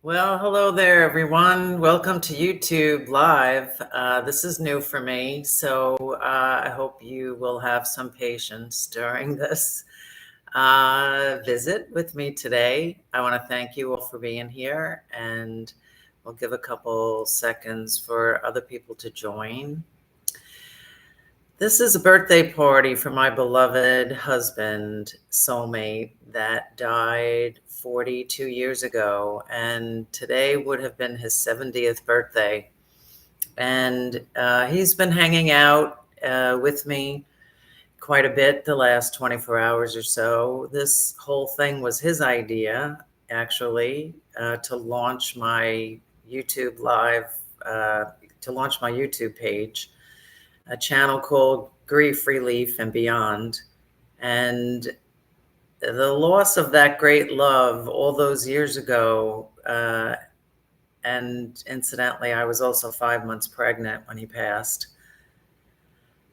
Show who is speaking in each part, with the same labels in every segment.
Speaker 1: Well, hello there, everyone. Welcome to YouTube Live. This is new for me, so I hope you will have some patience during this visit with me today. I want to thank you all for being here, and we'll give a couple seconds for other people to join. This is a birthday party for my beloved husband, soulmate, that died 42 years ago. And today would have been his 70th birthday. And he's been hanging out with me quite a bit the last 24 hours or so. This whole thing was his idea, actually, to launch my YouTube live, to launch my YouTube page, a channel called Grief Relief and Beyond. And the loss of that great love all those years ago, and incidentally, I was also 5 months pregnant when he passed,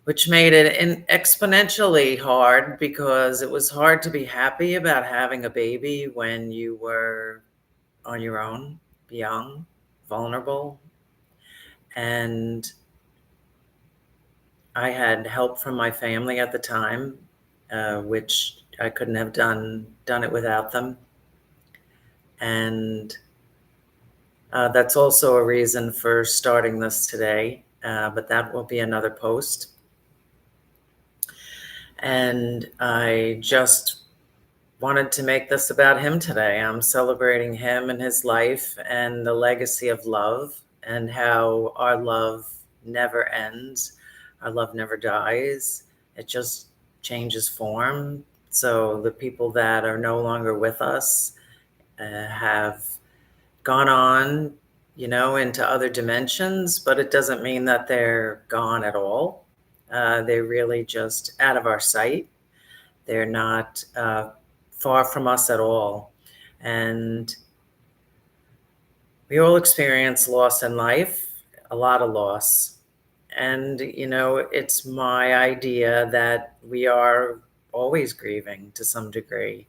Speaker 1: which made it exponentially hard because it was hard to be happy about having a baby when you were on your own, young, vulnerable. And I had help from my family at the time, which I couldn't have done it without them. And that's also a reason for starting this today, but that will be another post. And I just wanted to make this about him today. I'm celebrating him and his life and the legacy of love and how our love never ends. Our love never dies. It just changes form. So the people that are no longer with us have gone on, into other dimensions, but it doesn't mean that they're gone at all. They're really just out of our sight. They're not far from us at all. And we all experience loss in life, a lot of loss. And, it's my idea that we are always grieving to some degree,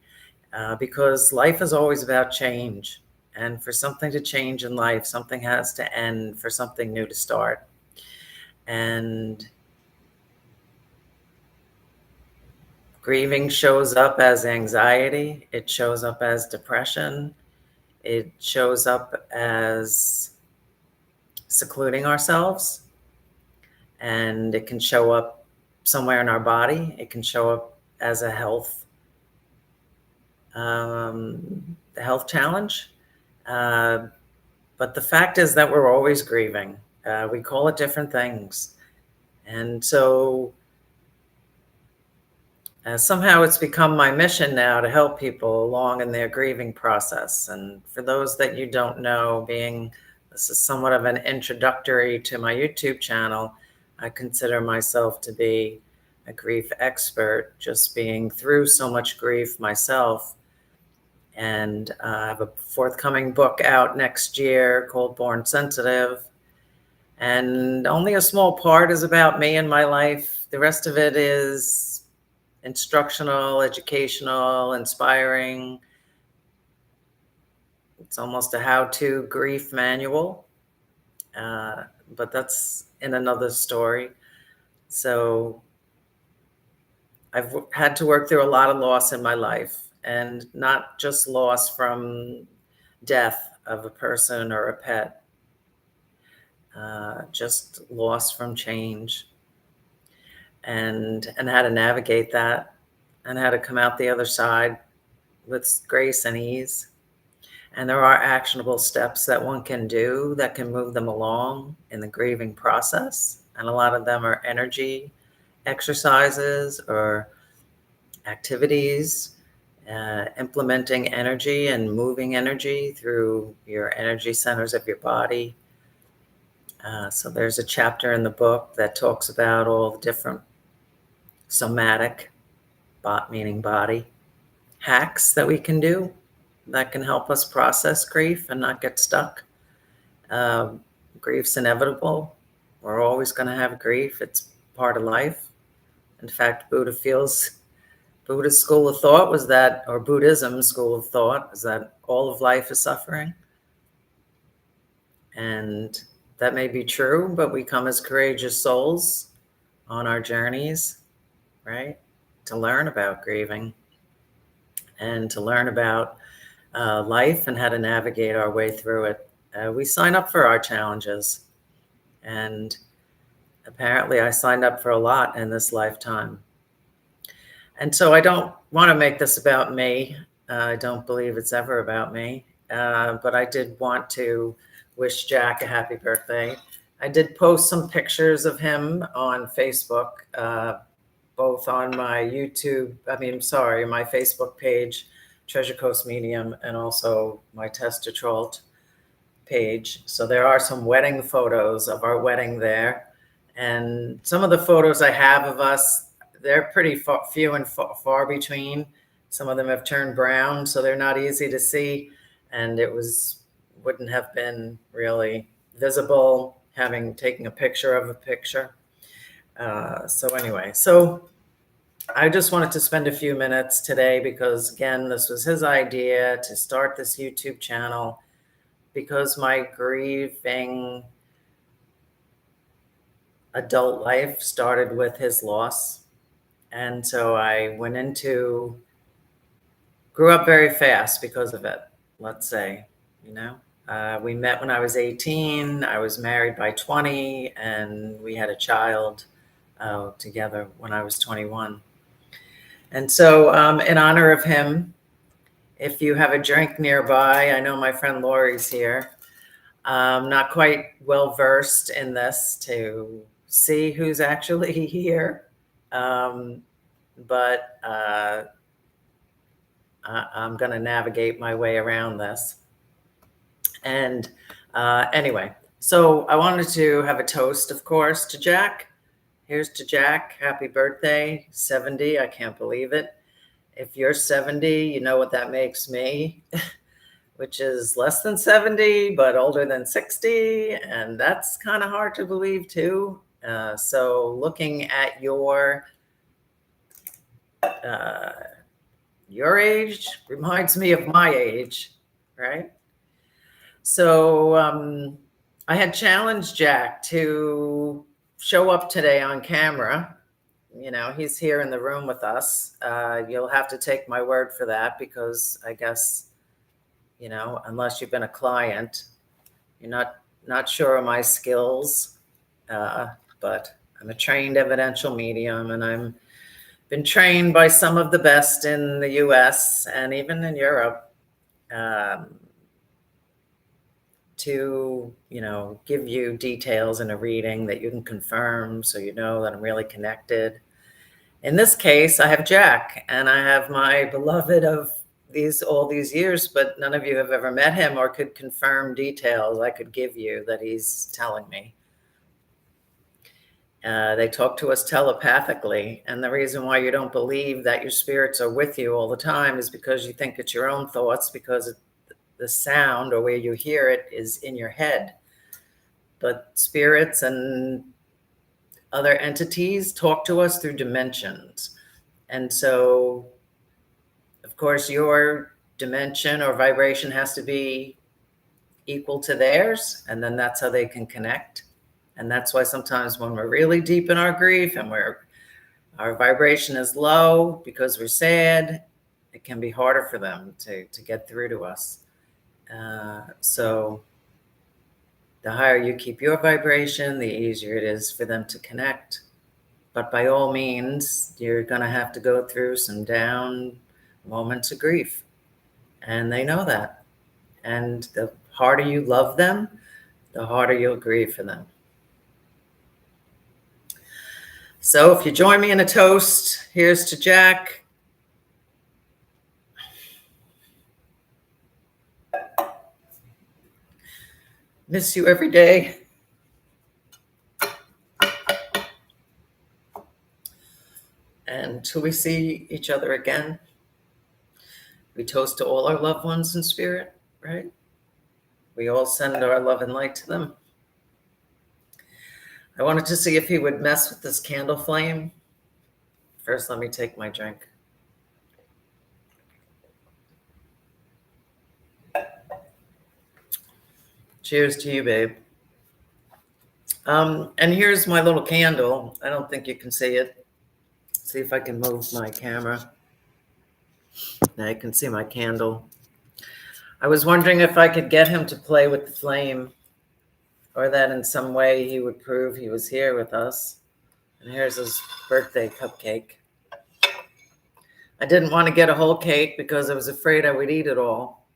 Speaker 1: because life is always about change. And for something to change in life, something has to end for something new to start. And grieving shows up as anxiety. It shows up as depression. It shows up as secluding ourselves. And it can show up somewhere in our body. It can show up as a health challenge. But the fact is that we're always grieving. We call it different things. And so somehow it's become my mission now to help people along in their grieving process. And for those that you don't know, this is somewhat of an introductory to my YouTube channel, I consider myself to be a grief expert, just being through so much grief myself. And I have a forthcoming book out next year called Born Sensitive. And only a small part is about me and my life. The rest of it is instructional, educational, inspiring. It's almost a how-to grief manual, but that's in another story. So I've had to work through a lot of loss in my life, and not just loss from death of a person or a pet, just loss from change, and how to navigate that, and how to come out the other side with grace and ease. And there are actionable steps that one can do that can move them along in the grieving process. And a lot of them are energy exercises or activities, implementing energy and moving energy through your energy centers of your body. So there's a chapter in the book that talks about all the different somatic, meaning body, hacks that we can do that can help us process grief and not get stuck. Grief's inevitable. We're always going to have grief. It's part of life. In fact, Buddha's school of thought was that, or Buddhism's school of thought is that all of life is suffering. And that may be true, but we come as courageous souls on our journeys, right? To learn about grieving and to learn about life and how to navigate our way through it. We sign up for our challenges, and apparently I signed up for a lot in this lifetime. And so I don't want to make this about me. I don't believe it's ever about me. But I did want to wish Jack a happy birthday. I did post some pictures of him on Facebook, both on my my Facebook page, Treasure Coast Medium, and also my Tester Trolt page. So there are some wedding photos of our wedding there. And some of the photos I have of us, they're pretty few and far between. Some of them have turned brown, so they're not easy to see. And wouldn't have been really visible having taken a picture of a picture. So I just wanted to spend a few minutes today because, again, this was his idea to start this YouTube channel because my grieving adult life started with his loss. And so I grew up very fast because of it, let's say, you know. We met when I was 18, I was married by 20, and we had a child together when I was 21. And so in honor of him, if you have a drink nearby, I know my friend Lori's here. I'm not quite well versed in this to see who's actually here. But I'm going to navigate my way around this. And anyway, so I wanted to have a toast, of course, to Jack. Here's to Jack. Happy birthday, 70. I can't believe it. If you're 70, you know what that makes me, which is less than 70, but older than 60. And that's kind of hard to believe, too. So looking at your age reminds me of my age, right? So I had challenged Jack to show up today on camera. You know, he's here in the room with us. You'll have to take my word for that because I guess, you know, unless you've been a client, you're not sure of my skills. But I'm a trained evidential medium, and I'm been trained by some of the best in the US and even in Europe to, you know, give you details in a reading that you can confirm so you know that I'm really connected. In this case, I have Jack, and I have my beloved of all these years, but none of you have ever met him or could confirm details I could give you that he's telling me. They talk to us telepathically, and the reason why you don't believe that your spirits are with you all the time is because you think it's your own thoughts, because the sound or where you hear it is in your head. But spirits and other entities talk to us through dimensions. And so, of course, your dimension or vibration has to be equal to theirs, and then that's how they can connect. And that's why sometimes when we're really deep in our grief and our vibration is low because we're sad, it can be harder for them to get through to us. So the higher you keep your vibration, the easier it is for them to connect. But by all means, you're going to have to go through some down moments of grief. And they know that. And the harder you love them, the harder you'll grieve for them. So if you join me in a toast, here's to Jack. Miss you every day. And till we see each other again, we toast to all our loved ones in spirit, right? We all send our love and light to them. I wanted to see if he would mess with this candle flame. First, let me take my drink. Cheers to you, babe. And here's my little candle. I don't think you can see it. See if I can move my camera. Now you can see my candle. I was wondering if I could get him to play with the flame, or that in some way he would prove he was here with us. And here's his birthday cupcake. I didn't want to get a whole cake because I was afraid I would eat it all.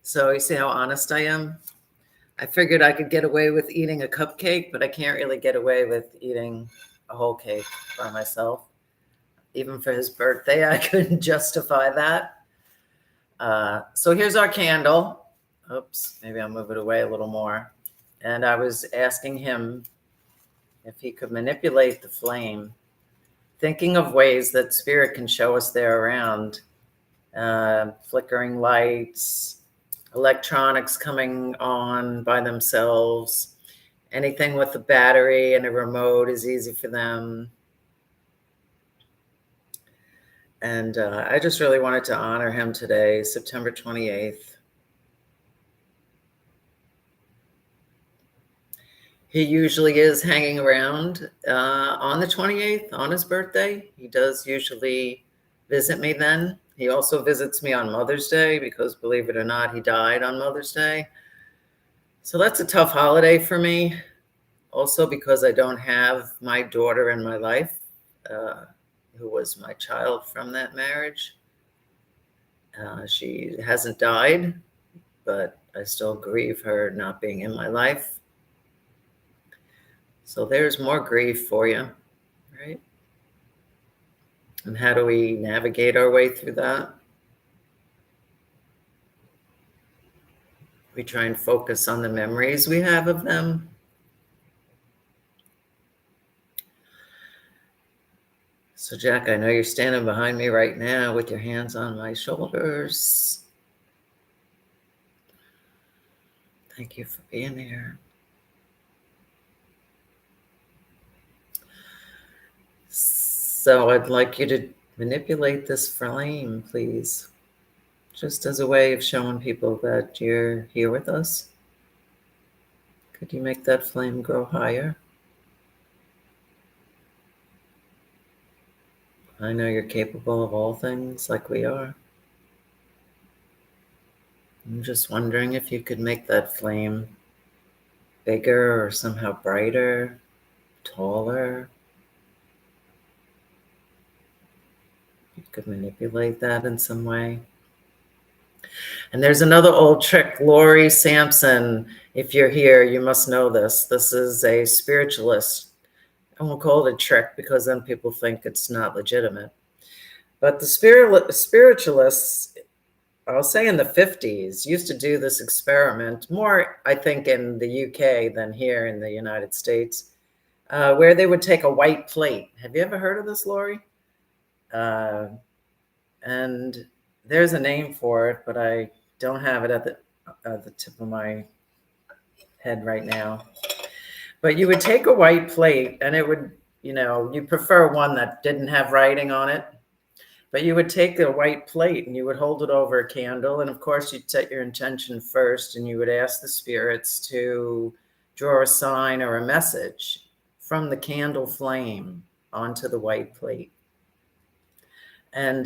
Speaker 1: So you see how honest I am? I figured I could get away with eating a cupcake, but I can't really get away with eating a whole cake by myself. Even for his birthday, I couldn't justify that. So here's our candle. Oops, maybe I'll move it away a little more. And I was asking him if he could manipulate the flame, thinking of ways that spirit can show us they're around. Flickering lights, electronics coming on by themselves, anything with a battery and a remote is easy for them. And I just really wanted to honor him today, September 28th. He usually is hanging around on the 28th, on his birthday. He does usually visit me then. He also visits me on Mother's Day because, believe it or not, he died on Mother's Day. So that's a tough holiday for me. Also because I don't have my daughter in my life, who was my child from that marriage. She hasn't died, but I still grieve her not being in my life. So there's more grief for you, right? And how do we navigate our way through that? We try and focus on the memories we have of them. So Jack, I know you're standing behind me right now with your hands on my shoulders. Thank you for being here. So I'd like you to manipulate this flame, please. Just as a way of showing people that you're here with us. Could you make that flame grow higher? I know you're capable of all things like we are. I'm just wondering if you could make that flame bigger or somehow brighter, taller. You could manipulate that in some way. And there's another old trick, Lori Sampson. If you're here, you must know this. This is a spiritualist. I won't call it a trick because then people think it's not legitimate. But the spiritualists, I'll say in the 50s, used to do this experiment, more, I think, in the UK than here in the United States, where they would take a white plate. Have you ever heard of this, Lori? And there's a name for it, but I don't have it at the tip of my head right now. But you would take a white plate, and it would, you prefer one that didn't have writing on it. But you would take a white plate and you would hold it over a candle. And of course, you'd set your intention first, and you would ask the spirits to draw a sign or a message from the candle flame onto the white plate. And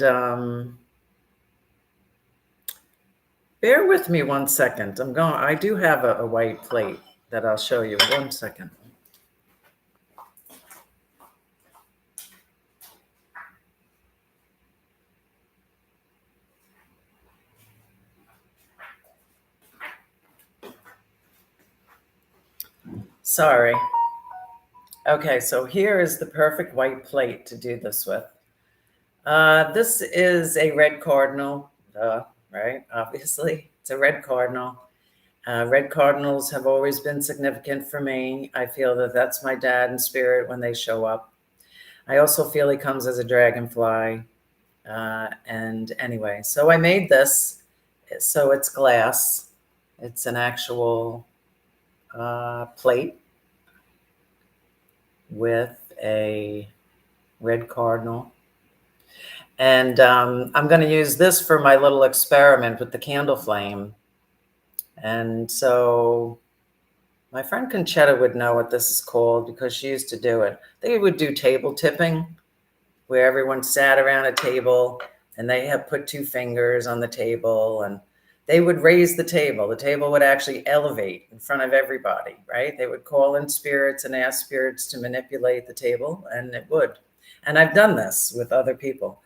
Speaker 1: bear with me 1 second. I do have a white plate that I'll show you. 1 second. Sorry. Okay, so here is the perfect white plate to do this with. This is a red cardinal, right? Obviously, it's a red cardinal. Red cardinals have always been significant for me. I feel that that's my dad in spirit when they show up. I also feel he comes as a dragonfly. And anyway, so I made this. So it's glass. It's an actual plate with a red cardinal. And I'm going to use this for my little experiment with the candle flame. And so my friend Conchetta would know what this is called because she used to do it. They would do table tipping, where everyone sat around a table and they had put two fingers on the table and they would raise the table. The table would actually elevate in front of everybody, right? They would call in spirits and ask spirits to manipulate the table, and it would. And I've done this with other people.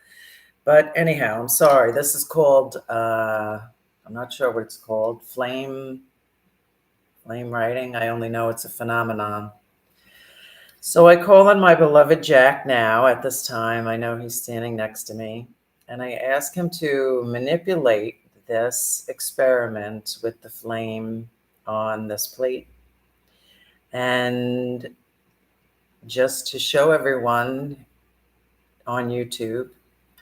Speaker 1: But anyhow, I'm sorry. This is called, I'm not sure what it's called, flame writing. I only know it's a phenomenon. So I call on my beloved Jack now at this time. I know he's standing next to me. And I ask him to manipulate this experiment with the flame on this plate. And just to show everyone on YouTube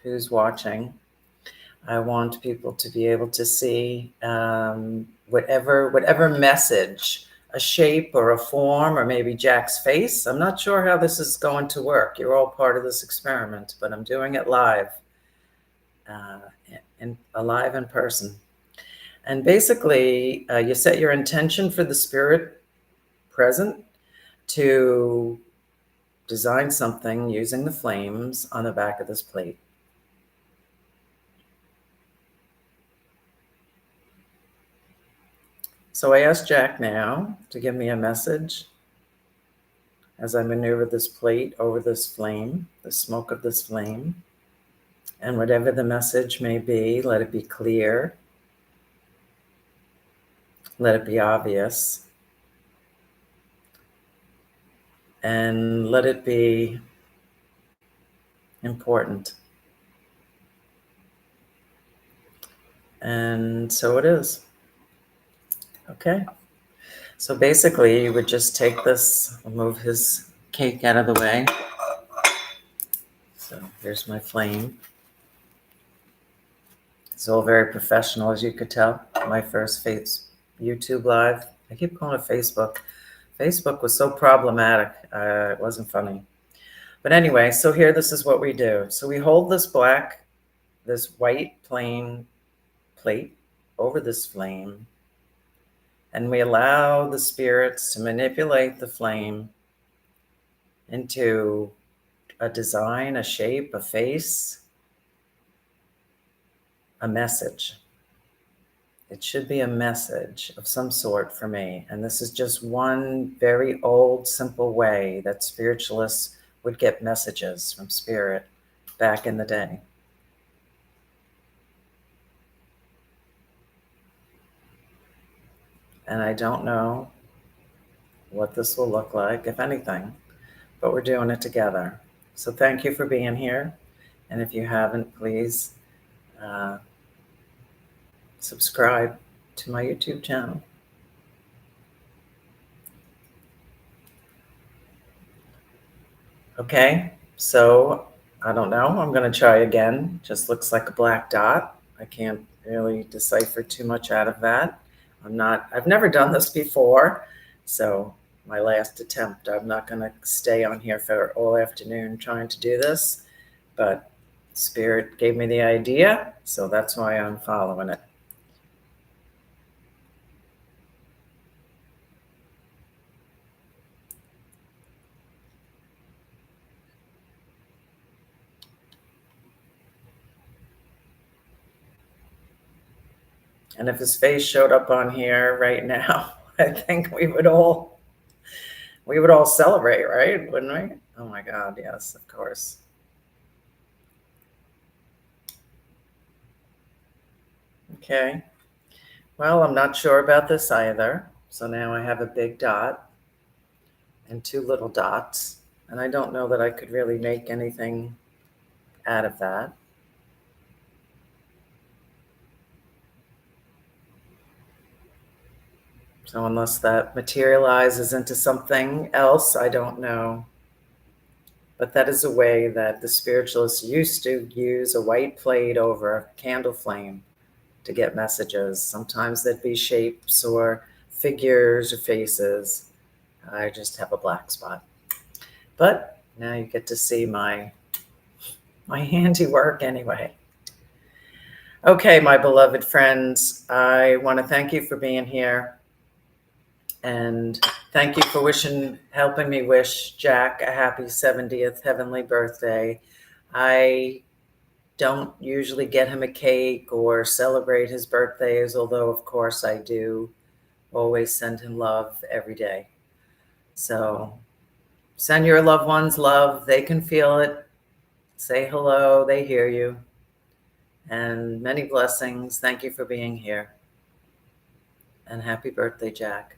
Speaker 1: who's watching, I want people to be able to see whatever message, a shape or a form, or maybe Jack's face. I'm not sure how this is going to work. You're all part of this experiment, but I'm doing it live, live in person. And basically, you set your intention for the spirit present to design something using the flames on the back of this plate. So I asked Jack now to give me a message as I maneuver this plate over this flame, the smoke of this flame. And whatever the message may be, let it be clear. Let it be obvious. And let it be important. And so it is. Okay. So basically, you would just take this, I'll move his cake out of the way. So here's my flame. It's all very professional, as you could tell. My first YouTube live. I keep calling it Facebook. Facebook was so problematic. It wasn't funny. But anyway, so here, this is what we do. So we hold this white plain plate over this flame, and we allow the spirits to manipulate the flame into a design, a shape, a face, a message. It should be a message of some sort for me. And this is just one very old, simple way that spiritualists would get messages from spirit back in the day. And I don't know what this will look like, if anything, but we're doing it together. So thank you for being here. And if you haven't, please subscribe to my YouTube channel. Okay, so I don't know. I'm going to try again. Just looks like a black dot. I can't really decipher too much out of that. I've never done this before. So my last attempt, I'm not going to stay on here for all afternoon trying to do this, but Spirit gave me the idea. So that's why I'm following it. And if his face showed up on here right now, I think we would all celebrate, right? Wouldn't we? Oh my God, yes, of course. Okay. Well, I'm not sure about this either. So now I have a big dot and two little dots, and I don't know that I could really make anything out of that. So unless that materializes into something else, I don't know. But that is a way that the spiritualists used to use a white plate over a candle flame to get messages. Sometimes there'd be shapes or figures or faces. I just have a black spot. But now you get to see my handiwork anyway. Okay, my beloved friends, I want to thank you for being here. And thank you for helping me wish Jack a happy 70th heavenly birthday. I don't usually get him a cake or celebrate his birthdays, although of course I do always send him love every day. So send your loved ones love. They can feel it. Say hello. They hear you. And many blessings. Thank you for being here. And happy birthday, Jack.